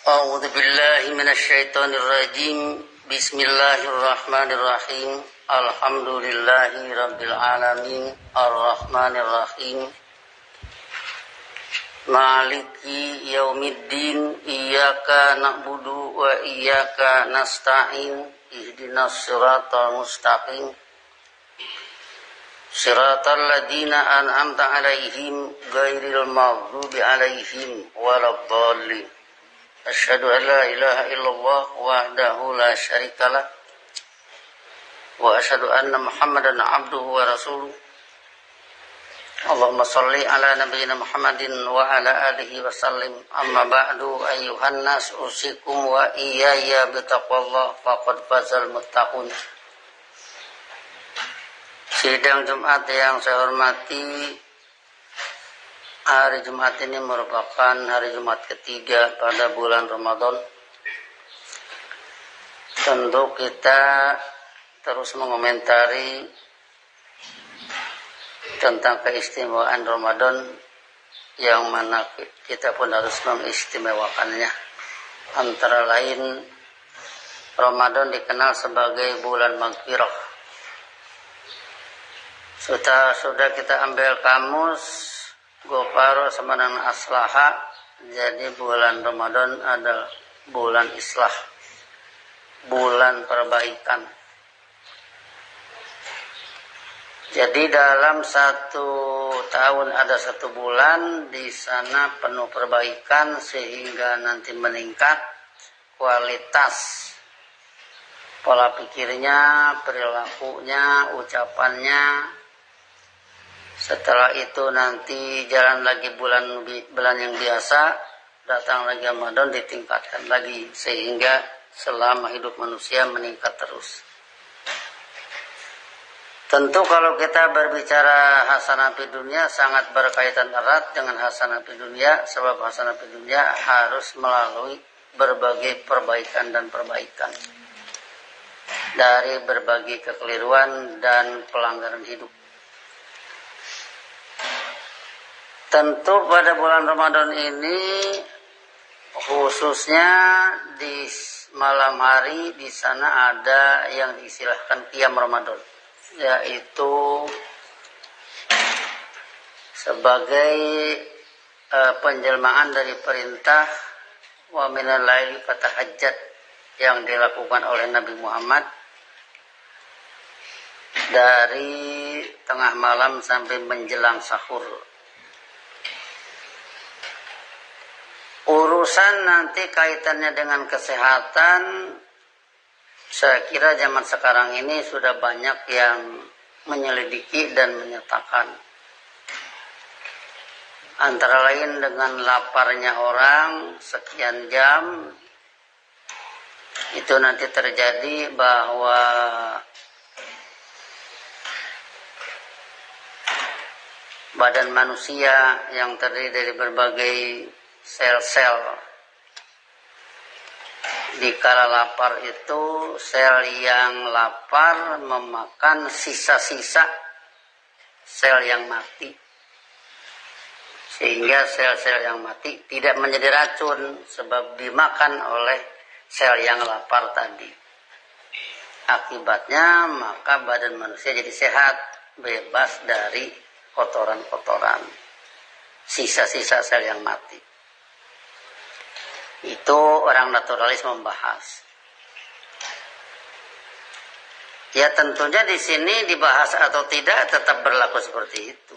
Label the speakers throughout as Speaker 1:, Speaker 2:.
Speaker 1: A'udzu billahi minasyaitonir rajim. Bismillahirrahmanirrahim. Alhamdulillahi rabbil alamin. Arrahmanir rahim. Maliki yaumiddin. Iyyaka na'budu wa iyyaka nasta'in. Ihdinas siratal mustaqim. Siratal ladzina an'amta 'alaihim ghairil maghdubi 'alaihim waladdallin. Asyhadu an la ilaha illallah wahdahu la syarikalah wa asyhadu anna Muhammadan abduhu wa rasuluh. Allahumma shalli ala nabiyyina Muhammadin wa ala alihi wa sallim. Amma ba'du, ayyuhan nas, usikum wa iyaya bitaqwallah faqad fazal muttaqun. Sidang Jumat yang saya hormati, hari Jumat ini merupakan hari Jumat ketiga pada bulan Ramadan. Tentu kita terus mengomentari tentang keistimewaan Ramadan, yang mana kita pun harus mengistimewakannya. Antara lain, Ramadan dikenal sebagai bulan maghfirah. Sudah kita ambil kamus Gofaro sama dengan Aslaha. Jadi bulan Ramadan adalah bulan islah, bulan perbaikan. Jadi dalam satu tahun ada satu bulan di sana penuh perbaikan, sehingga nanti meningkat kualitas pola pikirnya, perilakunya, ucapannya. Setelah itu nanti jalan lagi bulan yang biasa, datang lagi Ramadan, ditingkatkan lagi, sehingga selama hidup manusia meningkat terus. Tentu kalau kita berbicara hasanah fid dunya, sangat berkaitan erat dengan hasanah fid dunya, sebab hasanah fid dunya harus melalui berbagai perbaikan dan perbaikan dari berbagai kekeliruan dan pelanggaran hidup. Tentu pada bulan Ramadan ini, khususnya di malam hari, di sana ada yang diistilahkan qiyam Ramadan, yaitu sebagai penjelmaan dari perintah wa minal laili fatahajjat yang dilakukan oleh Nabi Muhammad dari tengah malam sampai menjelang sahur. Urusan nanti kaitannya dengan kesehatan, saya kira zaman sekarang ini sudah banyak yang menyelidiki dan menyatakan. Antara lain dengan laparnya orang sekian jam, itu nanti terjadi bahwa badan manusia yang terdiri dari berbagai sel-sel, dikala lapar itu sel yang lapar memakan sisa-sisa sel yang mati, sehingga sel-sel yang mati tidak menjadi racun sebab dimakan oleh sel yang lapar tadi. Akibatnya maka badan manusia jadi sehat, bebas dari kotoran-kotoran, sisa-sisa sel yang mati. Itu orang naturalis membahas. Ya tentunya di sini dibahas atau tidak tetap berlaku seperti itu.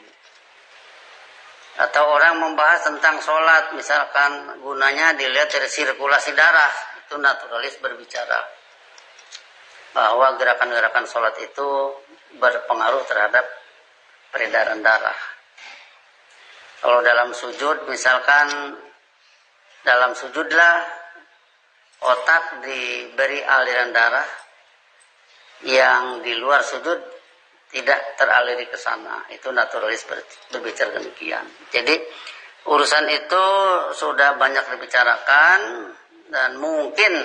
Speaker 1: Atau orang membahas tentang sholat, misalkan gunanya dilihat dari sirkulasi darah, itu naturalis berbicara bahwa gerakan-gerakan sholat itu berpengaruh terhadap peredaran darah. Kalau dalam sujud, misalkan dalam sujudlah otak diberi aliran darah, yang di luar sujud tidak teraliri ke sana. Itu naturalis berbicara demikian. Jadi urusan itu sudah banyak dibicarakan, dan mungkin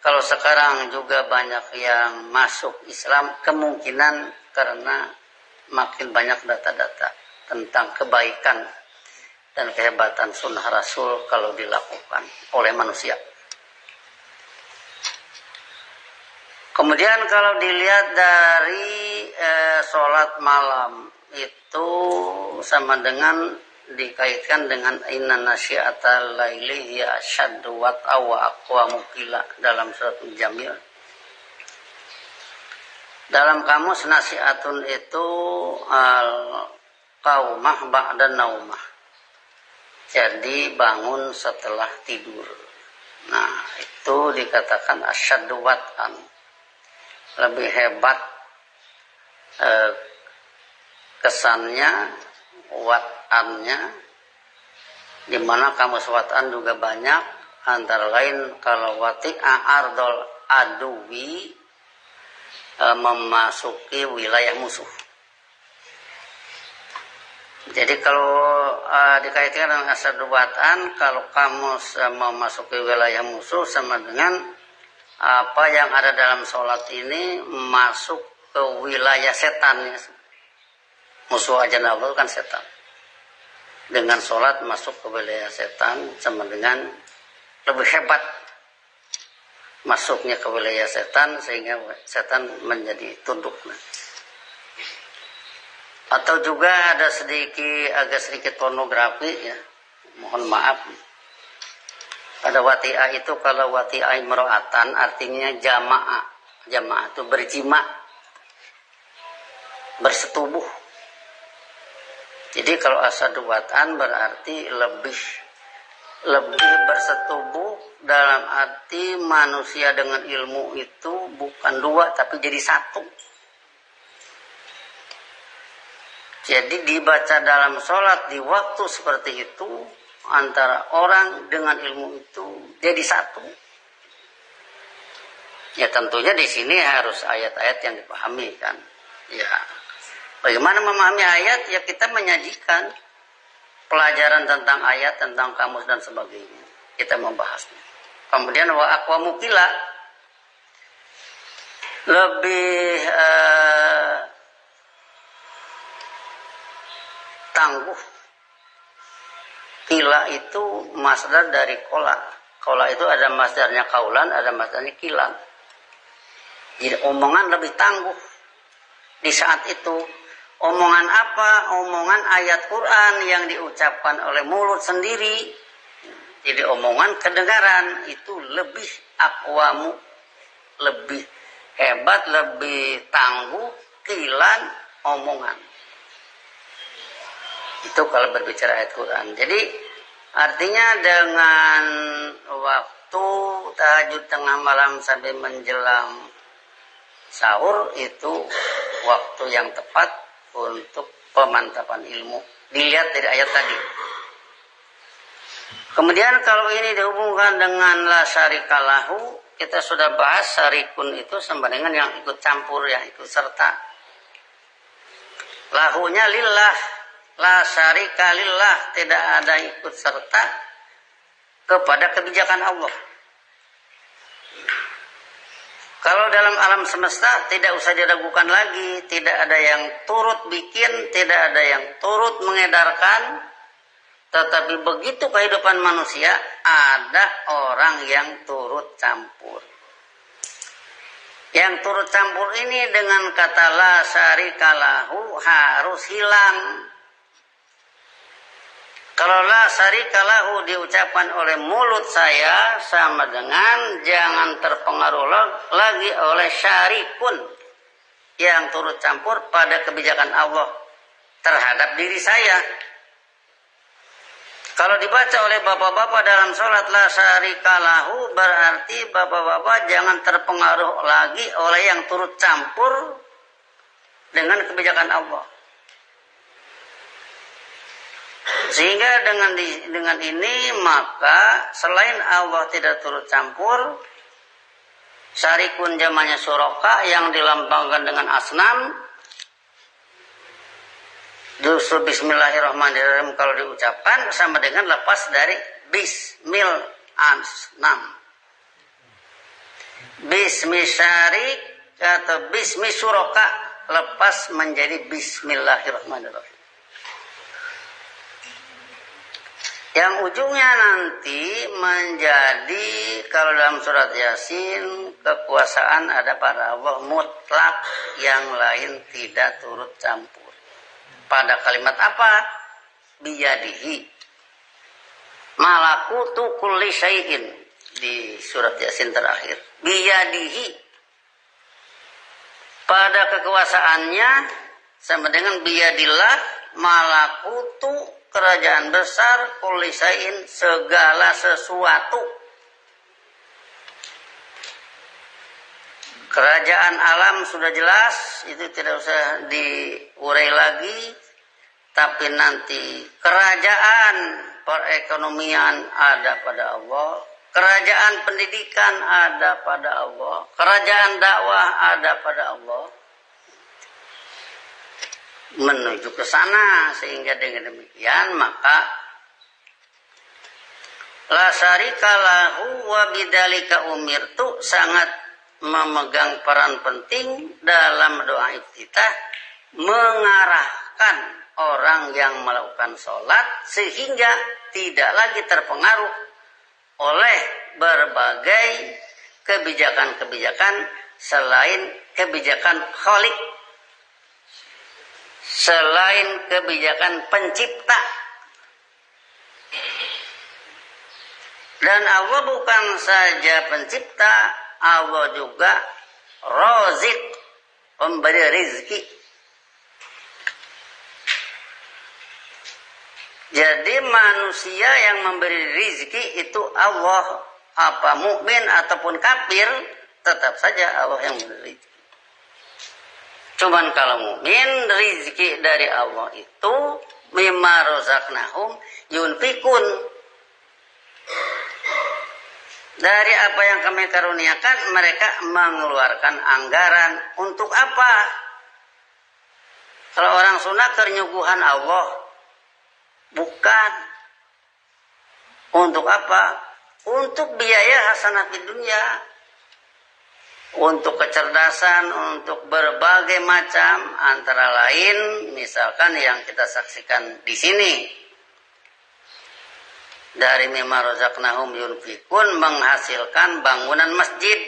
Speaker 1: kalau sekarang juga banyak yang masuk Islam, kemungkinan karena makin banyak data-data tentang kebaikan dan kehebatan sunnah Rasul kalau dilakukan oleh manusia. Kemudian kalau dilihat dari sholat malam itu sama dengan dikaitkan dengan inna nasyiatal laili hiya asyaddu wat'a wa aqwamu qila dalam surat Al-Jamil. Dalam kamus nasiatun itu al-qaumah ba'da naumah. Jadi bangun setelah tidur. Nah, itu dikatakan asyaddu wat'an. Lebih hebat kesannya, wat'annya, di mana kamus wat'an juga banyak, antara lain kalau wati'a ardol aduwi, memasuki wilayah musuh. Jadi kalau dikaitkan dengan asyaddu wat'an, kalau kamus memasuki wilayah musuh sama dengan apa yang ada dalam sholat ini masuk ke wilayah setan. Musuh aja Allah kan setan. Dengan sholat masuk ke wilayah setan sama dengan lebih hebat masuknya ke wilayah setan sehingga setan menjadi tunduk. Atau juga ada agak sedikit pornografi ya, mohon maaf. Ada wati'ah itu, kalau wati'ah imro'atan artinya jamaah itu berjima, bersetubuh. Jadi kalau asyaddu wat'an berarti lebih bersetubuh, dalam arti manusia dengan ilmu itu bukan dua tapi jadi satu. Jadi dibaca dalam sholat di waktu seperti itu, antara orang dengan ilmu itu jadi satu. Ya tentunya di sini harus ayat-ayat yang dipahami kan. Ya, bagaimana memahami ayat? Ya kita menyajikan pelajaran tentang ayat, tentang kamus dan sebagainya. Kita membahasnya. Kemudian wa aqwamu qila, lebih tangguh. Qila itu masdar dari qola. Qola itu ada masdarnya kaulan, ada masdarnya kilan. Jadi omongan lebih tangguh di saat itu. Omongan apa? Omongan ayat Quran yang diucapkan oleh mulut sendiri. Jadi omongan kedengaran itu lebih aqwamu, lebih hebat, lebih tangguh, kilan omongan. Itu kalau berbicara ayat Quran. Jadi artinya dengan waktu tahajud tengah malam sampai menjelang sahur itu waktu yang tepat untuk pemantapan ilmu. Dilihat dari ayat tadi. Kemudian kalau ini dihubungkan dengan la syarikalahu, kita sudah bahas syarikun itu sama dengan yang ikut campur, yang ikut serta. Lahunya lillah, la syarika lillah, tidak ada ikut serta kepada kebijakan Allah. Kalau dalam alam semesta tidak usah diragukan lagi, tidak ada yang turut bikin, tidak ada yang turut mengedarkan, tetapi begitu kehidupan manusia ada orang yang turut campur. Yang turut campur ini dengan kata la syarikalahu harus hilang. Kalau la syarikalahu diucapkan oleh mulut saya sama dengan jangan terpengaruh lagi oleh syarikun yang turut campur pada kebijakan Allah terhadap diri saya. Kalau dibaca oleh bapak-bapak dalam sholat la syarikalahu berarti bapak-bapak jangan terpengaruh lagi oleh yang turut campur dengan kebijakan Allah. Sehingga dengan ini maka selain Allah tidak turut campur, syarikun jamannya suraka yang dilambangkan dengan asnam, justru bismillahirrahmanirrahim kalau diucapkan sama dengan lepas dari bismil asnam. Bismi syarik atau bismi suraka lepas menjadi bismillahirrahmanirrahim. Yang ujungnya nanti menjadi, kalau dalam surat Yasin, kekuasaan ada pada Allah mutlak, yang lain tidak turut campur. Pada kalimat apa? Biyadihi malakutu kulli syai'in, di surat Yasin terakhir. Biyadihi, pada kekuasaannya, sama dengan biyadillah, malakutu, kerajaan besar, kulli syai'in, segala sesuatu. Kerajaan alam sudah jelas, itu tidak usah diurai lagi. Tapi nanti kerajaan perekonomian ada pada Allah, kerajaan pendidikan ada pada Allah, kerajaan dakwah ada pada Allah. Menuju ke sana, sehingga dengan demikian maka la syarika lahu wa bidzalika umirtu sangat memegang peran penting dalam doa iftitah, mengarahkan orang yang melakukan sholat sehingga tidak lagi terpengaruh oleh berbagai kebijakan-kebijakan selain kebijakan khalik, selain kebijakan pencipta. Dan Allah bukan saja pencipta, Allah juga Razik, pemberi rizki. Jadi manusia yang memberi rizki itu Allah, apa mukmin ataupun kafir, tetap saja Allah yang memberi rizki. Cuman kalau mukmin, rizki dari Allah itu mimma razaqnahum yunfikun, dari apa yang kami karuniakan mereka mengeluarkan anggaran. Untuk apa? Kalau orang Sunda ternyuguhan Allah. Bukan. Untuk apa? Untuk biaya hasanah di dunia, untuk kecerdasan, untuk berbagai macam, antara lain misalkan yang kita saksikan di sini dari mimma razaqnahum yunfikun, menghasilkan bangunan masjid,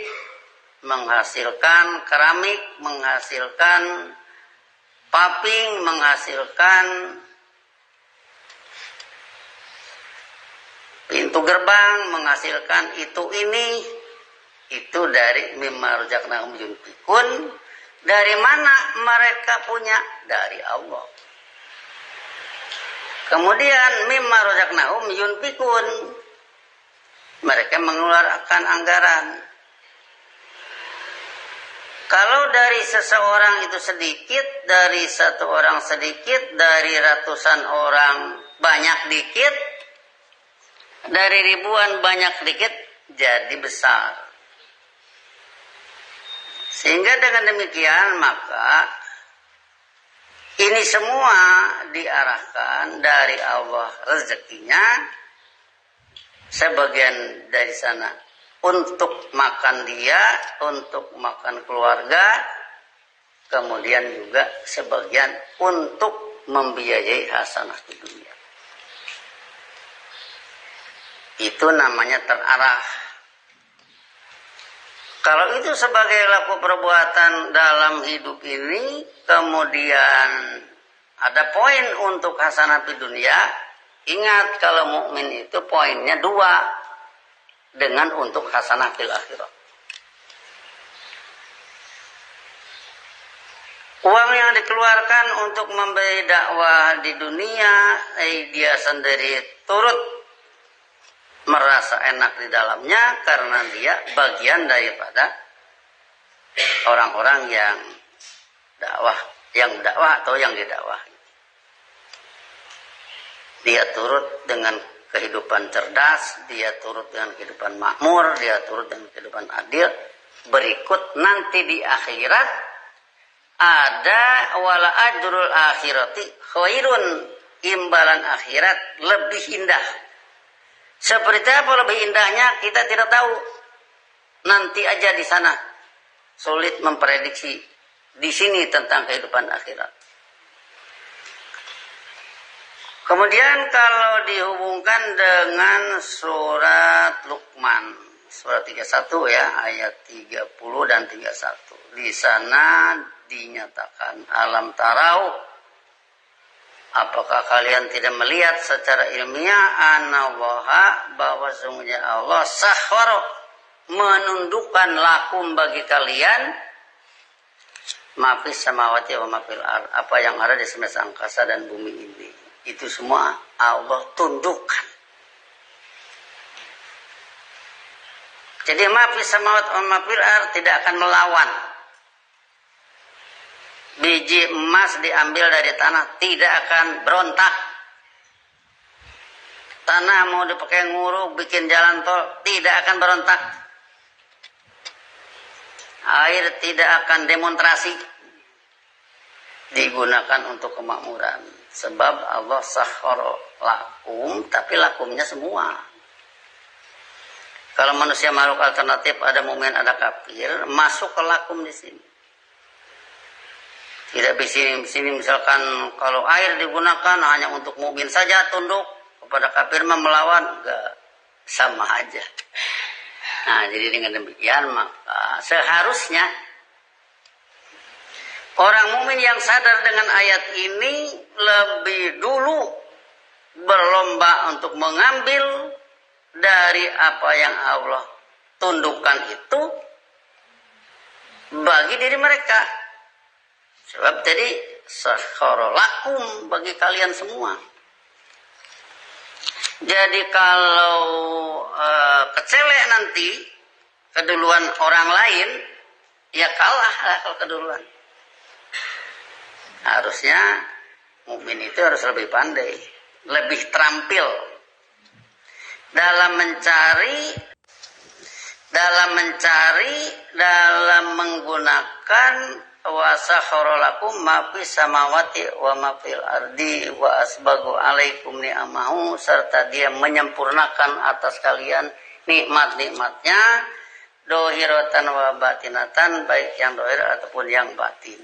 Speaker 1: menghasilkan keramik, menghasilkan paping, menghasilkan pintu gerbang, menghasilkan itu ini. Itu dari mimma razaqnahum yunfikun. Dari mana mereka punya? Dari Allah. Kemudian mimma razaqnahum yunfikun, mereka mengeluarkan anggaran. Kalau dari seseorang itu sedikit, dari satu orang sedikit, dari ratusan orang banyak dikit, dari ribuan banyak dikit, jadi besar. Sehingga dengan demikian maka ini semua diarahkan dari Allah rezekinya, sebagian dari sana untuk makan dia, untuk makan keluarga, kemudian juga sebagian untuk membiayai hasanah di dunia. Itu namanya terarah. Kalau itu sebagai laku perbuatan dalam hidup ini, kemudian ada poin untuk hasanah di dunia. Ingat, kalau mukmin itu poinnya 2, dengan untuk hasanah fil akhirah. Uang yang dikeluarkan untuk memberi dakwah di dunia, dia sendiri turut merasa enak di dalamnya karena dia bagian daripada orang-orang yang dakwah atau yang didakwahi. Dia turut dengan kehidupan cerdas, dia turut dengan kehidupan makmur, dia turut dengan kehidupan adil. Berikut nanti di akhirat ada wala ajrul akhirati khairun, imbalan akhirat lebih indah. Seperti apa lebih indahnya kita tidak tahu. Nanti aja di sana. Sulit memprediksi di sini tentang kehidupan akhirat. Kemudian kalau dihubungkan dengan surat Luqman, surat 31 ya, ayat 30 dan 31. Di sana dinyatakan, alam tarau, apakah kalian tidak melihat secara ilmiah anallaha, bahwa sungguhnya Allah sahwaro, menundukkan lakum bagi kalian mafis samawati wa mafil ard, apa yang ada di semesta angkasa dan bumi ini, itu semua Allah tundukkan. Jadi mafis samawati wa mafil ard tidak akan melawan. Biji emas diambil dari tanah tidak akan berontak. Tanah mau dipakai nguruk bikin jalan tol tidak akan berontak. Air tidak akan demonstrasi. Digunakan untuk kemakmuran. Sebab Allah sahhara lakum, tapi lakumnya semua. Kalau manusia makhluk alternatif, ada mukmin, ada kafir, masuk ke lakum di sini. Tidak di sini misalkan kalau air digunakan hanya untuk mukmin saja tunduk, kepada kafir melawan, enggak, sama aja. Nah, jadi dengan demikian maka seharusnya orang mukmin yang sadar dengan ayat ini lebih dulu berlomba untuk mengambil dari apa yang Allah tundukkan itu bagi diri mereka. Sebab tadi sakhara lakum, bagi kalian semua. Jadi kalau kecelek nanti keduluan orang lain, ya kalah kalau keduluan. Harusnya mukmin itu harus lebih pandai, lebih terampil dalam menggunakan wasakhara lakum ma fis samawati wa ma fil ardi wa asbagu alaikum ni'amahu, serta dia menyempurnakan atas kalian nikmat-nikmatnya dohiratan wa batinatan, baik yang dohir ataupun yang batin.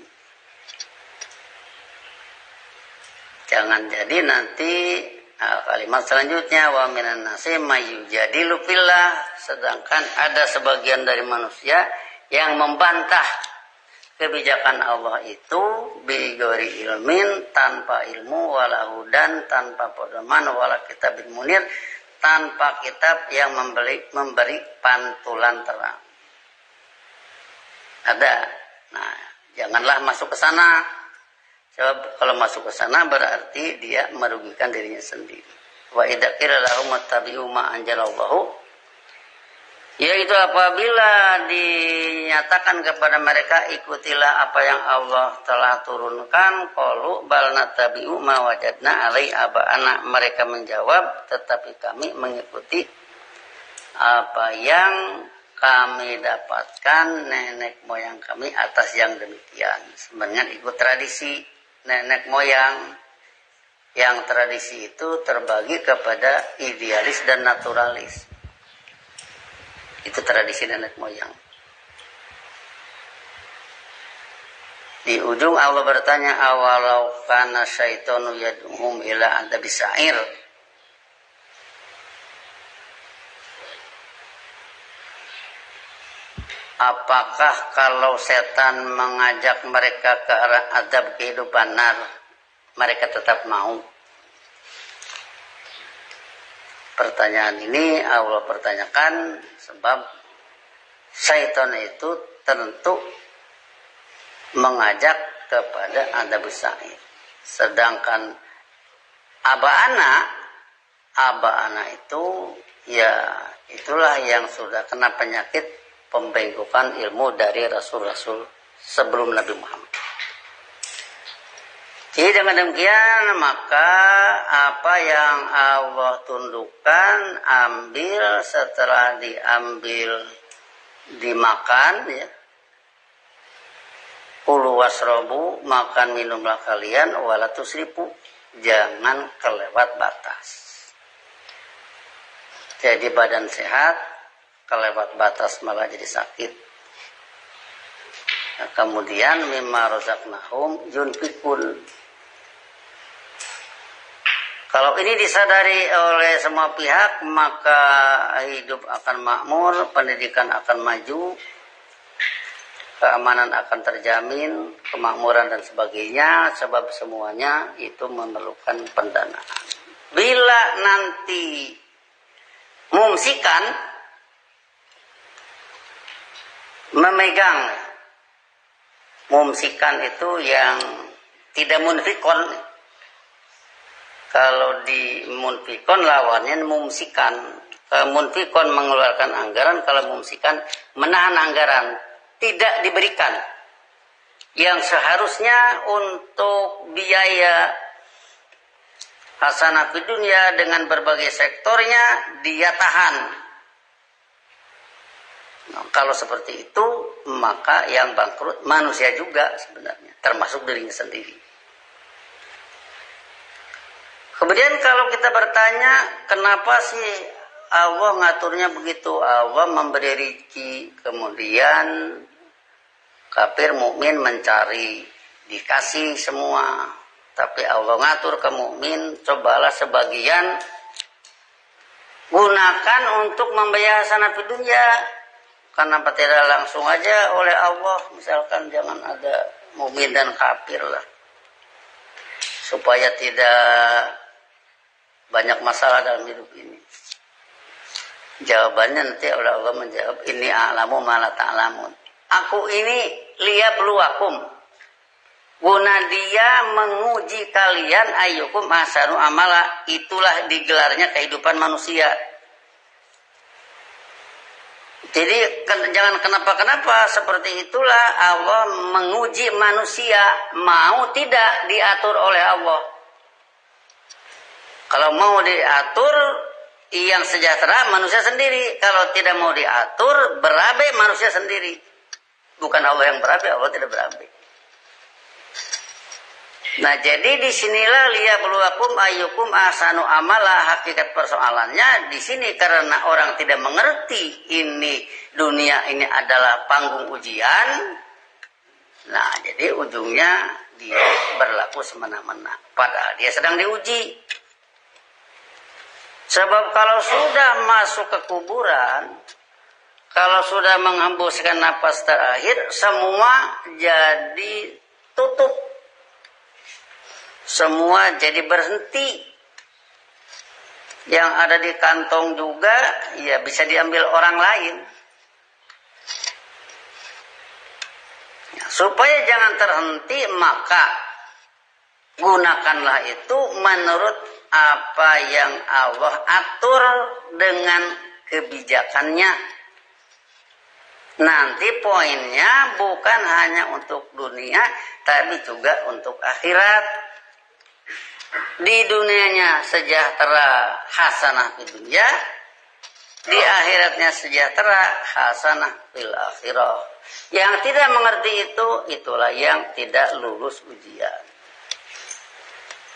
Speaker 1: Jangan jadi nanti kalimat selanjutnya wa minan nasi mayyujadilu fillah, sedangkan ada sebagian dari manusia yang membantah kebijakan Allah itu bigori ilmin, tanpa ilmu, wala hudan, tanpa pedoman, wala kitabin munir, tanpa kitab yang memberi pantulan terang. Ada. Nah, janganlah masuk ke sana. Sebab kalau masuk ke sana berarti dia merugikan dirinya sendiri. Wa idza qila lahum ittabi'u ma anzalallahu, yaitu apabila dinyatakan kepada mereka ikutilah apa yang Allah telah turunkan, qalu bal nattabi'u ma wajadna alai aba'ana, mereka menjawab tetapi kami mengikuti apa yang kami dapatkan nenek moyang kami atas yang demikian. Sebenarnya ikut tradisi nenek moyang, yang tradisi itu terbagi kepada idealis dan naturalis. Itu tradisi nenek moyang. Di ujung Allah bertanya, awalau kana syaitanu yad'uhum ila adzabis sa'ir. Apakah kalau setan mengajak mereka ke arah azab kehidupan nar, mereka tetap mau? Pertanyaan ini Allah pertanyakan sebab syaitan itu tentu mengajak kepada adzabus sa'ir. Sedangkan aba-ana itu ya itulah yang sudah kena penyakit pembengkokan ilmu dari rasul-rasul sebelum Nabi Muhammad. Jadi dengan demikian maka apa yang Allah tundukkan ambil, setelah diambil dimakan ya. Kulu wasrobu, makan minumlah kalian, wala tusrifu, jangan kelewat batas. Jadi badan sehat, kelewat batas malah jadi sakit. Nah, kemudian mimma razaqnahum yunfikun, Kalau ini disadari oleh semua pihak, maka hidup akan makmur, pendidikan akan maju, keamanan akan terjamin, kemakmuran dan sebagainya, sebab semuanya itu memerlukan pendanaan. Bila nanti mumsikan memegang, mumsikan itu yang tidak munfikon. Kalau di munfikon lawannya mumsikan. Munfikon mengeluarkan anggaran, kalau mumsikan menahan anggaran, tidak diberikan. Yang seharusnya untuk biaya hasanah fid dunya dengan berbagai sektornya dia tahan. Nah, kalau seperti itu, maka yang bangkrut manusia juga sebenarnya, termasuk dirinya sendiri. Kemudian kalau kita bertanya, kenapa sih Allah ngaturnya begitu? Allah memberi rezeki, kemudian kafir mukmin mencari, dikasih semua. Tapi Allah ngatur ke mukmin, cobalah sebagian gunakan untuk membayar hasanah fid dunya. Kenapa tidak langsung aja oleh Allah? Misalkan jangan ada mukmin dan kafir lah, supaya tidak banyak masalah dalam hidup ini. Jawabannya nanti oleh Allah menjawab, ini a'lamu ma la ta'lamun. Aku ini liyabluwakum, guna dia menguji kalian, ayyukum ahsanu amala. Itulah digelarnya kehidupan manusia. Jadi jangan kenapa-kenapa, seperti itulah Allah menguji manusia, mau tidak diatur oleh Allah. Kalau mau diatur, yang sejahtera manusia sendiri. Kalau tidak mau diatur, berabe manusia sendiri. Bukan Allah yang berabe, Allah tidak berabe. Nah, jadi disinilah liyabluwakum ayyukum ahsanu amala. Hakikat persoalannya di sini karena orang tidak mengerti ini dunia ini adalah panggung ujian. Nah, jadi ujungnya dia berlaku semena-mena. Padahal dia sedang diuji. Sebab kalau sudah masuk ke kuburan, kalau sudah menghembuskan napas terakhir, semua jadi tutup. Semua jadi berhenti. Yang ada di kantong juga ya bisa diambil orang lain. Supaya jangan terhenti, maka gunakanlah itu menurut apa yang Allah atur dengan kebijakannya. Nanti poinnya bukan hanya untuk dunia, tapi juga untuk akhirat. Di dunianya sejahtera hasanah fid dunya, di akhiratnya sejahtera hasanah fil akhirah. Yang tidak mengerti itu, itulah yang tidak lulus ujian.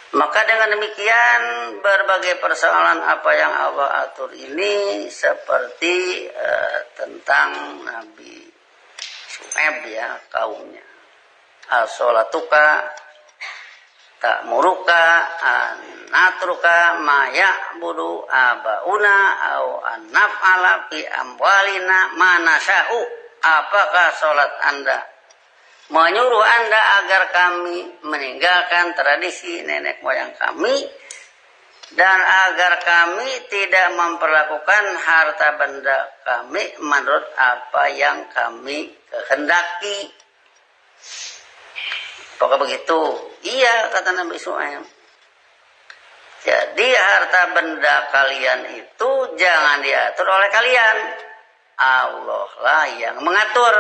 Speaker 1: Maka dengan demikian berbagai persoalan apa yang Allah atur ini seperti tentang Nabi Syuaib ya, kaumnya. As-sholatuka ta'muruka an-natruka ma ya'budu abauna au an-naf'ala fi amwalina ma nasya'u. Apakah sholat Anda menyuruh Anda agar kami meninggalkan tradisi nenek moyang kami dan agar kami tidak memperlakukan harta benda kami menurut apa yang kami kehendaki? Apakah begitu? Iya, kata Nabi Syuaib. Jadi harta benda kalian itu jangan diatur oleh kalian. Allah lah yang mengatur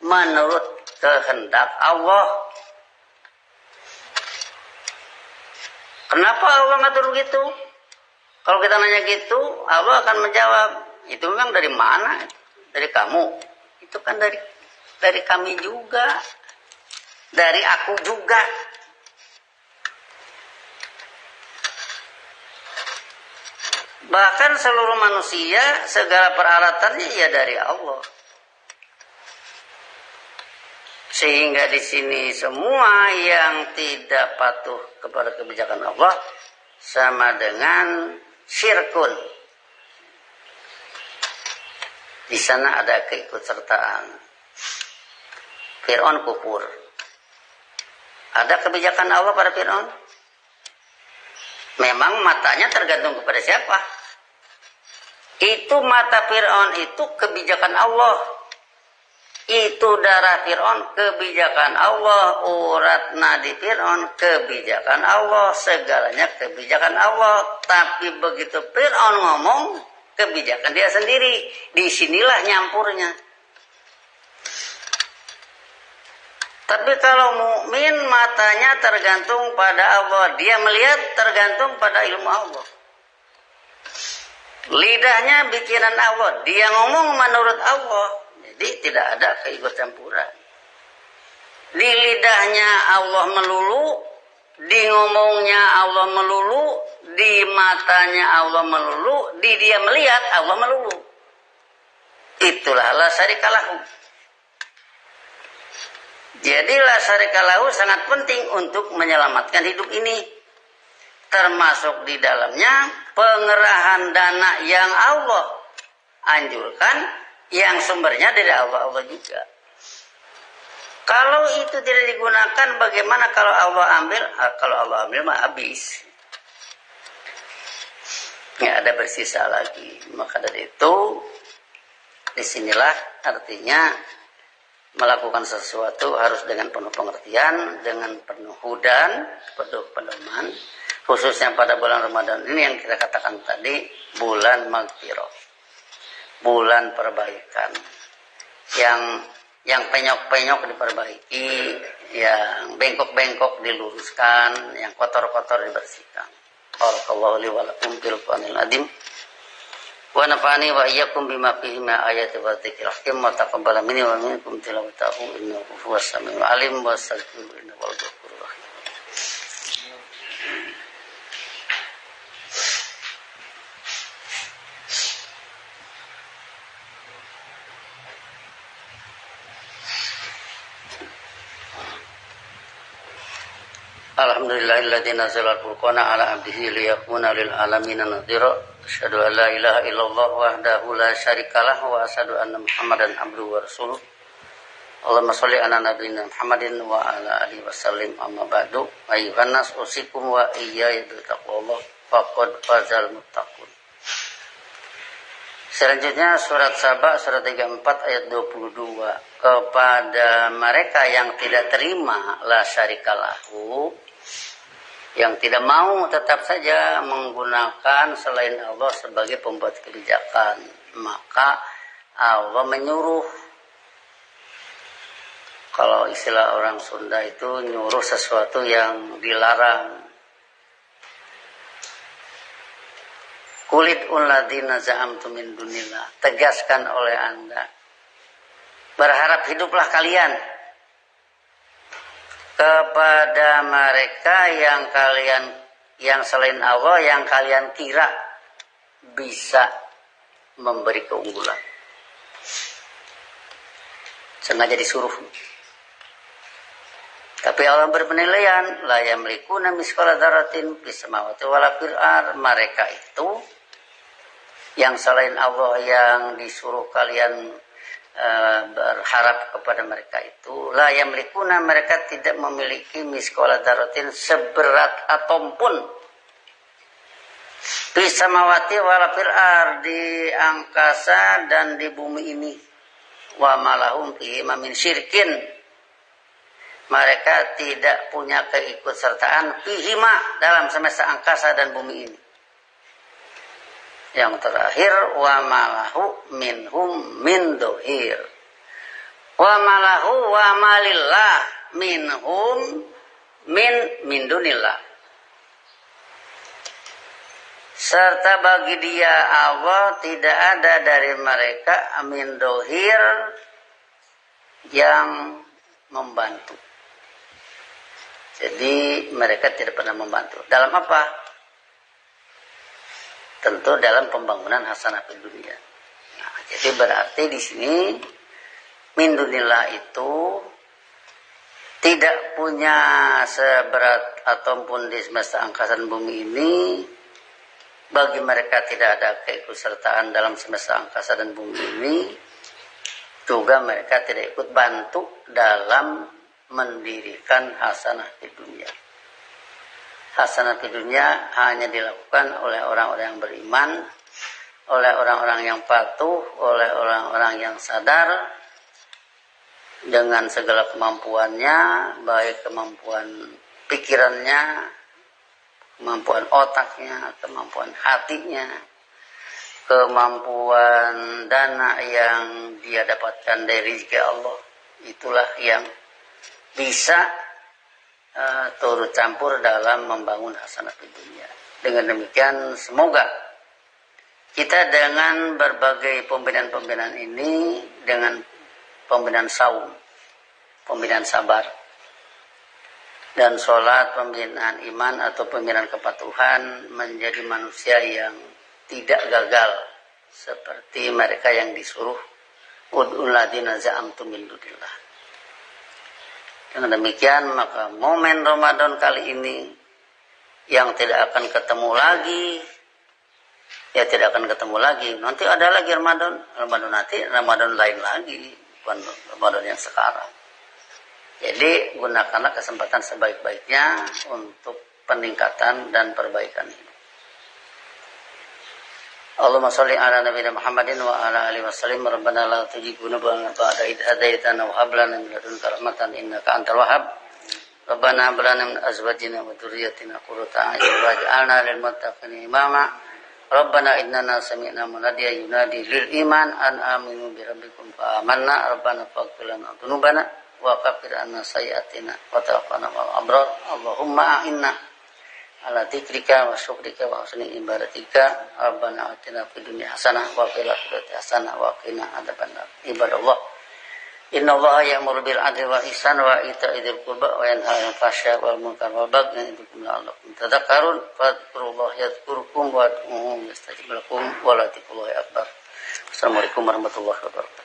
Speaker 1: menurut kehendak Allah. Kenapa Allah ngatur begitu? Kalau kita nanya gitu, Allah akan menjawab, itu memang dari mana? Dari kamu. Itu kan dari kami juga. Dari aku juga. Bahkan seluruh manusia, segala peralatannya ya dari Allah. Sehingga di sini semua yang tidak patuh kepada kebijakan Allah sama dengan syirkun. Di sana ada keikutsertaan. Fir'aun kufur. Ada kebijakan Allah pada Fir'aun? Memang matanya tergantung kepada siapa? Itu mata Fir'aun itu kebijakan Allah. Itu darah Fir'aun kebijakan Allah. Urat nadi Fir'aun kebijakan Allah. Segalanya kebijakan Allah. Tapi begitu Fir'aun ngomong, kebijakan dia sendiri. Disinilah nyampurnya. Tapi kalau mukmin matanya tergantung pada Allah. Dia melihat tergantung pada ilmu Allah. Lidahnya bikinan Allah. Dia ngomong menurut Allah. Jadi tidak ada keikut-campuran. Di lidahnya Allah melulu, di ngomongnya Allah melulu, di matanya Allah melulu, di dia melihat Allah melulu. Itulah la syarika lahu. Jadi la syarika lahu sangat penting untuk menyelamatkan hidup ini. Termasuk di dalamnya pengerahan dana yang Allah anjurkan, yang sumbernya dari Allah juga. Kalau itu tidak digunakan, bagaimana kalau Allah ambil? Kalau Allah ambil mah habis. Nggak ada bersisa lagi. Maka dari itu, disinilah artinya melakukan sesuatu harus dengan penuh pengertian, dengan penuh hudan, penuh pedoman. Khususnya pada bulan Ramadan ini yang kita katakan tadi, bulan maghfirah, bulan perbaikan. Yang penyok-penyok diperbaiki, yang bengkok-bengkok diluruskan, yang kotor-kotor dibersihkan. Barakallahu li wa lakum fil Qur'anil azim. Wa nafa'ani wa iyyakum bima fihi min ayati wa dzikril hakim wa taqabbala minni wa minkum tilawatahu innahu huwas samiul alim wa astaghfiru innahu huwal ghafurur rahim. Alhamdulillahilladzi nazzala al-furqana ala 'abdihi liyakuna lil alamin nadhira. Asyhadu an la ilaha illallah wahdahu la syarikalah wa asyhadu anna Muhammadan abduhu wa rasuluh. Allahumma shalli ala nabiyyina Muhammadin wa ala alihi wasallim. Amma ba'du. Ayyuhan nas usikum wa iyaya bittaqwallah faqad fazal muttaqun. Selanjutnya surat Saba surat 34 ayat 22. Kepada mereka yang tidak terima la syarikalahu, yang tidak mau tetap saja menggunakan selain Allah sebagai pembuat kebijakan, maka Allah menyuruh. Kalau istilah orang Sunda itu nyuruh sesuatu yang dilarang. Kulit uladina za'amtum min dunillah, tegaskan oleh Anda, berharap hiduplah kalian kepada mereka yang selain Allah, yang kalian kira bisa memberi keunggulan. Sengaja disuruh. Tapi Allah berpenilaian, la yamlikuna misqala dzarratin fis samawati wala fil ardh. Mereka itu yang selain Allah yang disuruh kalian berharap kepada mereka itu, la yamlikuna, mereka tidak memiliki misqala dzarratin, seberat atom pun, fis samawati wala fil ardh, di angkasa dan di bumi ini, wa malahum fihi min syirkin, mereka tidak punya keikutsertaan fihima, dalam semesta angkasa dan bumi ini. Yang terakhir, wa malahu minhum min dohir, wa malahu wa malillah minhum min dunillah, serta bagi dia Allah tidak ada dari mereka min dohir, yang membantu. Jadi mereka tidak pernah membantu. Dalam apa? Tentu dalam pembangunan hasanah di dunia. Nah, jadi berarti di sini min dunillah itu tidak punya seberat ataupun di semesta angkasa dan bumi ini, bagi mereka tidak ada keikutsertaan dalam semesta angkasa dan bumi ini, juga mereka tidak ikut bantu dalam mendirikan hasanah di dunia. Hasanah di dunia hanya dilakukan oleh orang-orang yang beriman, oleh orang-orang yang patuh, oleh orang-orang yang sadar dengan segala kemampuannya, baik kemampuan pikirannya, kemampuan otaknya, kemampuan hatinya, kemampuan dana yang dia dapatkan dari rezeki Allah. Itulah yang bisa turut campur dalam membangun hasanah di dunia. Dengan demikian semoga kita dengan berbagai pembinaan-pembinaan ini, dengan pembinaan saum, pembinaan sabar, dan sholat, pembinaan iman atau pembinaan kepatuhan, menjadi manusia yang tidak gagal seperti mereka yang disuruh ud'ul ladina za'amtum min dunillah. Dengan demikian maka momen Ramadan kali ini yang tidak akan ketemu lagi, ya tidak akan ketemu lagi. Nanti ada lagi Ramadan nanti, Ramadan lain lagi, bukan Ramadan yang sekarang. Jadi gunakanlah kesempatan sebaik-baiknya untuk peningkatan dan perbaikan hidup. Allahumma sholli ala nabiyina Muhammadin wa ala alihi wasallim. Rabbana la tuzigh qulubana ba'da idh hadaitana wa hab lana min ladunka rahmatan innaka antal wahhab. Rabbana hab lana min azwajina wa dhurriyyatina qurrata a'yun waj'alna lil muttaqina imama. Rabbana innana sami'na munadiyan yunadi lil iman an aminu bi rabbikum fa amanna. Rabbana faghfir lana dzunubana wa kaffir anna sayyi'atina wa tawaffana ma'al abrar. Allahumma a'inna ala dzikrika wa syukrika wa husni ibadatika. Rabbana atina fid dunya hasanah wa fil akhirati hasanah wa qina adzabannar. Ibadallah, innallaha ya'muru bil 'adli wal ihsan wa ita'i dzil qurba wa yanha 'anil fahsya'i wal munkar wal baghi ya'idukum la'allakum tadhakkarun. Fadhkurullaha yadhkurkum wa ud'uuhu yastajib lakum wa la dzikrullahi akbar. Assalamualaikum warahmatullahi wabarakatuh.